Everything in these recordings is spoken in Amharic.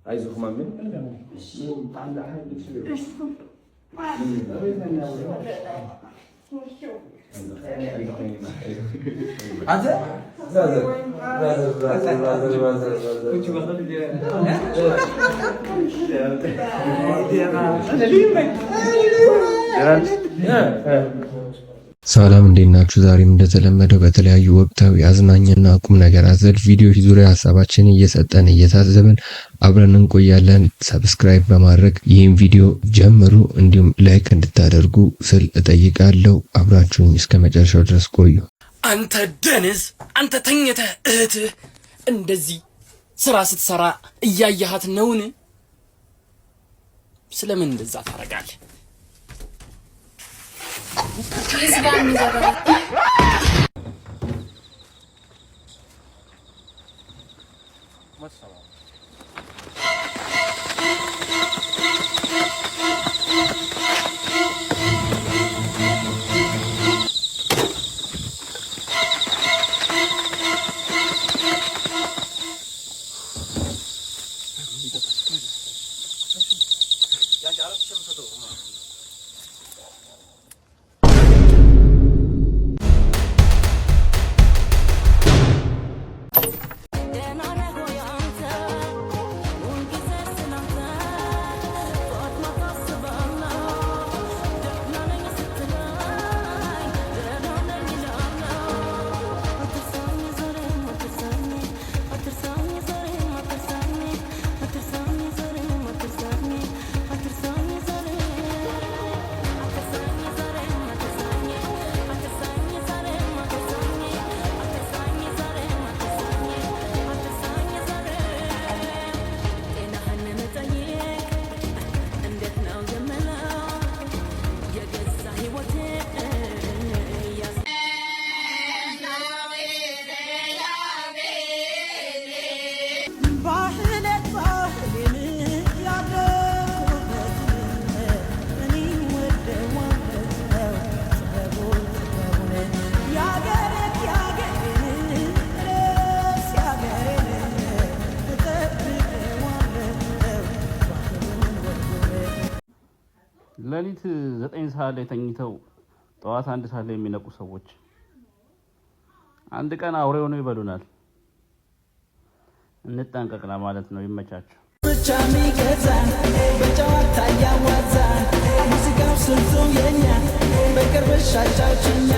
عايزه خمامين؟ ሰላም እንዴት ናችሁ? ዛሬም እንደተለመደው በተለያዩ ወቅታዊ አዝናኝና ቁም ነገር አዘል ቪዲዮዎች ዙሪያ ሀሳባችንን እየሰጠን እየታዘብን አብረን እንቆያለን። ሰብስክራይብ በማድረግ ይህን ቪዲዮ ጀምሩ፣ እንዲሁም ላይክ እንድታደርጉ ስል እጠይቃለሁ። አብራችሁኝ እስከ መጨረሻው ድረስ ቆዩ። አንተ ደንዝ፣ አንተ ተኝተህ እህትህ እንደዚህ ስራ ስትሰራ እያያሃት ነውን? ስለምን እንደዛ ታረጋለህ? ሌሊት 9 ሰዓት ላይ ተኝተው ጠዋት 1 ሰዓት ላይ የሚነቁ ሰዎች አንድ ቀን አውሬ ሆነው ይበሉናል። እንጠንቀቅ ማለት ነው። ይመቻችሁ። ብቻ ሚገዛን በጨዋታ ያዋዛን ሙዚቃው ስልቱ የኛ በቅርብ ሻጫውችኛ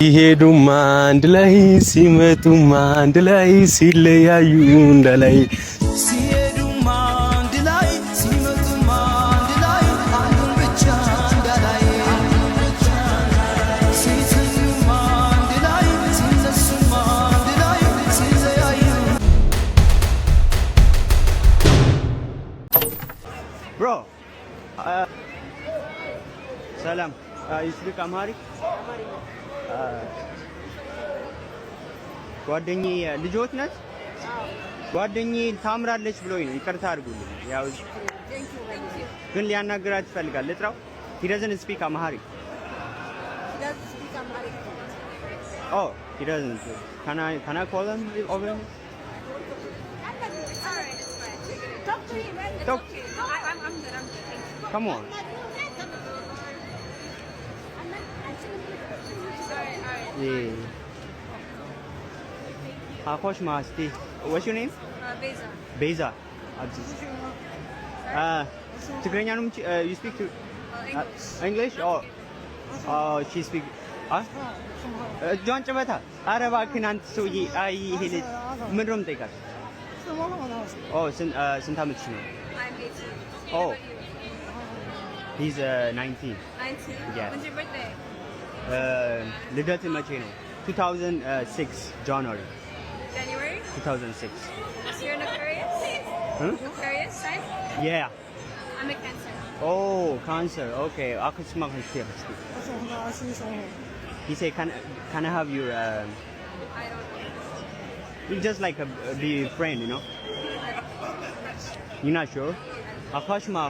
ሲሄዱም አንድ ላይ ሲመጡም አንድ ላይ ሲለያዩ እንደላይ ሲሄዱም አንድ ላይ ሲመጡም አንድ ላይ አንዱን ብቻ እንደላይ ሲተኙም አንድ ላይ ሲነሱም አንድ ላይ ሲለያዩ Bro, ሰላም ይስልክ አማሪ ጓደኛዬ ልጆት ነች። ጓደኛዬ ታምራለች ብሎኝ ነው። ይቅርታ አድርጉልኝ። ያው ግን ሊያናግራት ይፈልጋል። ልጥራው? He doesn't speak Amharic. He doesn't speak Amharic. Oh, he doesn't. Can I call him over? Alright, it's fine. Talk to him. Talk. I'm good. Come on. አኮሽ ማስቲ what's your name? ቤዛ ትግረኛ ነው you speak English? Oh she speak ጆን ጭበታ ኧረ እባክህን አንተ ሰውዬ አይ ይሄ ልጅ ምንድን ነው የምጠይቃት? ስንት ዓመትሽ ነው? Oh he's 19. Yeah. When's your birthday? ልደት መቼ ነው? 2006 January 2006. So you're an Aquarius? Aquarius sign? Yeah. I'm a Cancer. Oh cancer. Okay. አክስማ ከስቴ he say can I have your I don't know. you just like be friend, you know? You're not sure? Akashma.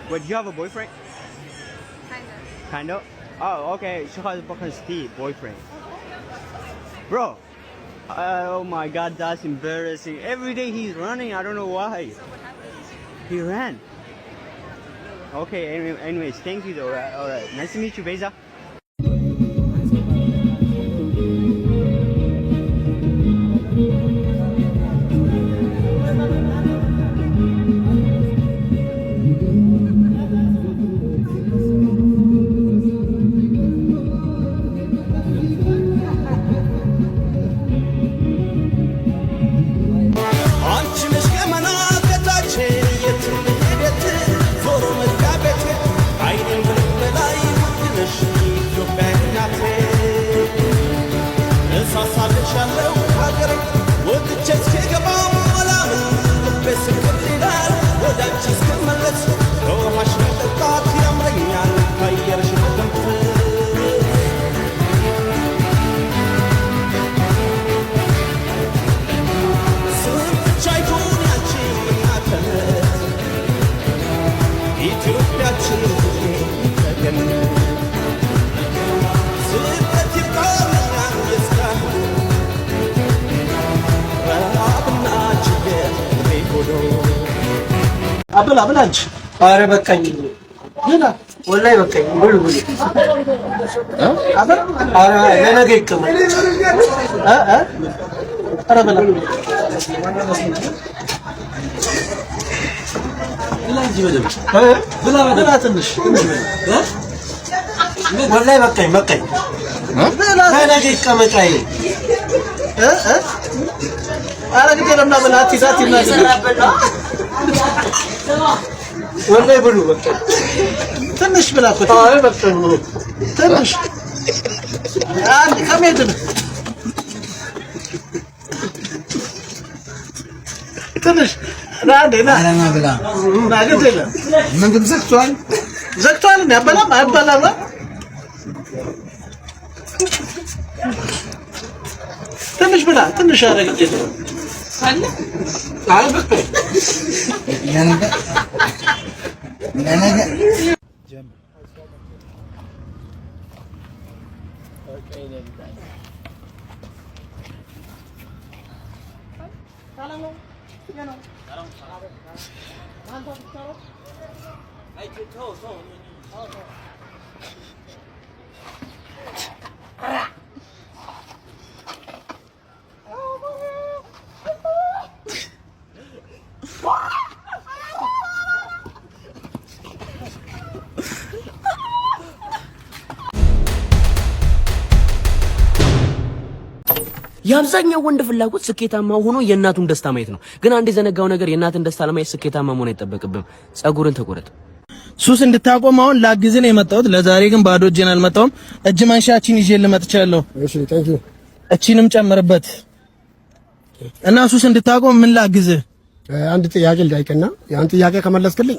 Wait, do you have a boyfriend? Kind of. Oh, okay. She has a boyfriend. Bro. Oh my God, that's embarrassing. Every day he's running. I don't know why. So what happened? He ran. Okay. Anyways, thank you though. All right. Nice to meet you, Beza. አብላ ብላች አረ በቃኝ ብላ ወላሂ በቃኝ ብሉ ብሉ አረ ለነገ ይቀመጥ አረ ብላ ብላ እንጂ በደምብ ብላ ትንሽ ወላሂ በቃኝ ለነገ ይቀመጥ አይ አረ ግዴ ለምና ብላ አትይዛት ይናገር ወላሂ ብሉ በቃ ትንሽ ብላ እኮ አይ በቃ ትንሽ አንድ ከመሄድ ትንሽ ራዴና አላማ ብላ ናገደለ ምግብ ዘግቷል እንዴ አበላም ትንሽ ብላ ትንሽ አረግጭ አለ አይ በቃ ያንተ ነገ ጀም ኦኬ ነብይ ሰላም ነው ያነው አንተ ተሰራ አይ ተው የአብዛኛው ወንድ ፍላጎት ስኬታማ ሆኖ የእናቱን ደስታ ማየት ነው። ግን አንድ የዘነጋው ነገር የእናትን ደስታ ለማየት ስኬታማ መሆን አይጠበቅብም። ጸጉርን ተቆረጥ። ሱስ እንድታቆም አሁን ላግዝ ነው የመጣሁት። ለዛሬ ግን ባዶ እጄን አልመጣሁም። እጅ ማንሻችን ይዤ ልመጥቻለሁ። እሺ ታንኪ ዩ። እቺንም ጨምርበት እና ሱስ እንድታቆም ምን ላግዝ? አንድ ጥያቄ ልጠይቅና ያን ጥያቄ ከመለስክልኝ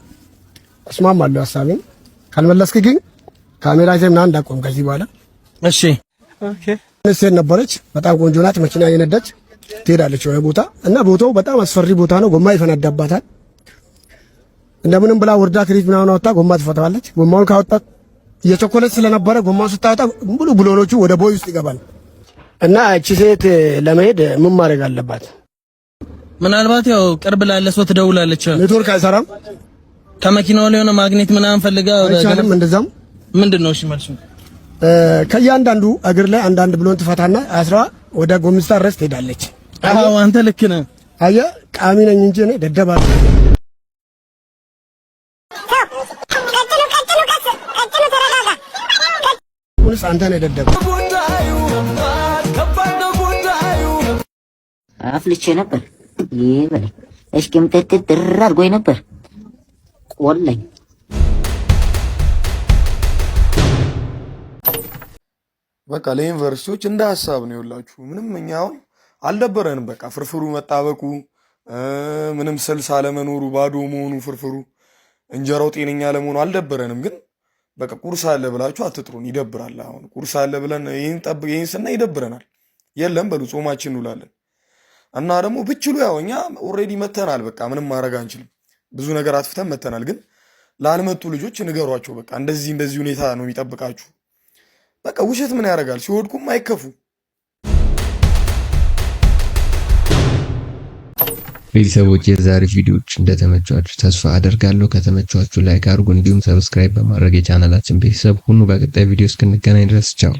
እስማማለሁ ሐሳቤን። ካልመለስክ ግን ካሜራ ይዘህ ምናምን እንዳቆም ከዚህ በኋላ እሺ። ኦኬ። ሴት ነበረች፣ በጣም ቆንጆ ናት። መኪና እየነዳች ትሄዳለች ወደ ቦታ እና ቦታው በጣም አስፈሪ ቦታ ነው። ጎማ ይፈነዳባታል። እንደምንም ብላ ወርዳ ክሪት ምናምን አወጣ፣ ጎማ ትፈታዋለች። ጎማውን ካወጣት እየቸኮለች ስለነበረ ጎማውን ስታወጣ ሙሉ ብሎኖቹ ወደ ቦይ ውስጥ ይገባል። እና እቺ ሴት ለመሄድ ምን ማድረግ አለባት? ምናልባት ያው ቅርብ ላለ ሰው ትደውላለች። ኔትወርክ አይሰራም። ከመኪናው ላይ ሆነ ማግኔት ምናምን ፈልጋ አይቻልም። እንደዛም ምንድነው? እሺ መልሱ ከእያንዳንዱ እግር ላይ አንዳንድ ብሎን ትፈታና አስራ ወደ ጎሚስታ ድረስ ትሄዳለች። አዎ አንተ ልክ ነህ። አየህ ቃሚ ነኝ እንጂ እኔ ደደባ ሁንስ አንተ ነህ ደደባ። አፍልቼ ነበር ይበለኝ እስኪም ጥጥር አድርጎኝ ነበር ቆለኝ። በቃ ለዩኒቨርሲቲዎች እንደ ሐሳብ ነው ይላችሁ። ምንም እኛው አልደበረንም። በቃ ፍርፍሩ መጣበቁ ምንም ስልስ አለመኖሩ ባዶ መሆኑ ፍርፍሩ እንጀራው ጤነኛ ለመሆኑ አልደበረንም። ግን በቃ ቁርስ አለ ብላችሁ አትጥሩን፣ ይደብራል። አሁን ቁርስ አለ ብለን ይሄን ስናይ ይደብረናል። የለም በሉ ጾማችን እንውላለን። እና ደግሞ ብችሉ ያው እኛ ኦልሬዲ መተናል። በቃ ምንም ማድረግ አንችልም። ብዙ ነገር አጥፍተን መተናል። ግን ላልመጡ ልጆች ንገሯቸው። በቃ እንደዚህ ሁኔታ ነው የሚጠብቃችሁ። በቃ ውሸት ምን ያደርጋል? ሲወድቁም አይከፉ። ቤተሰቦች የዛሬ ቪዲዮዎች እንደተመቻችሁ ተስፋ አደርጋለሁ። ከተመቻችሁ ላይክ አድርጉ፣ እንዲሁም ሰብስክራይብ በማድረግ የቻናላችን ቤተሰብ ሁኑ። በቀጣይ ቪዲዮ እስክንገናኝ ድረስ ቻው።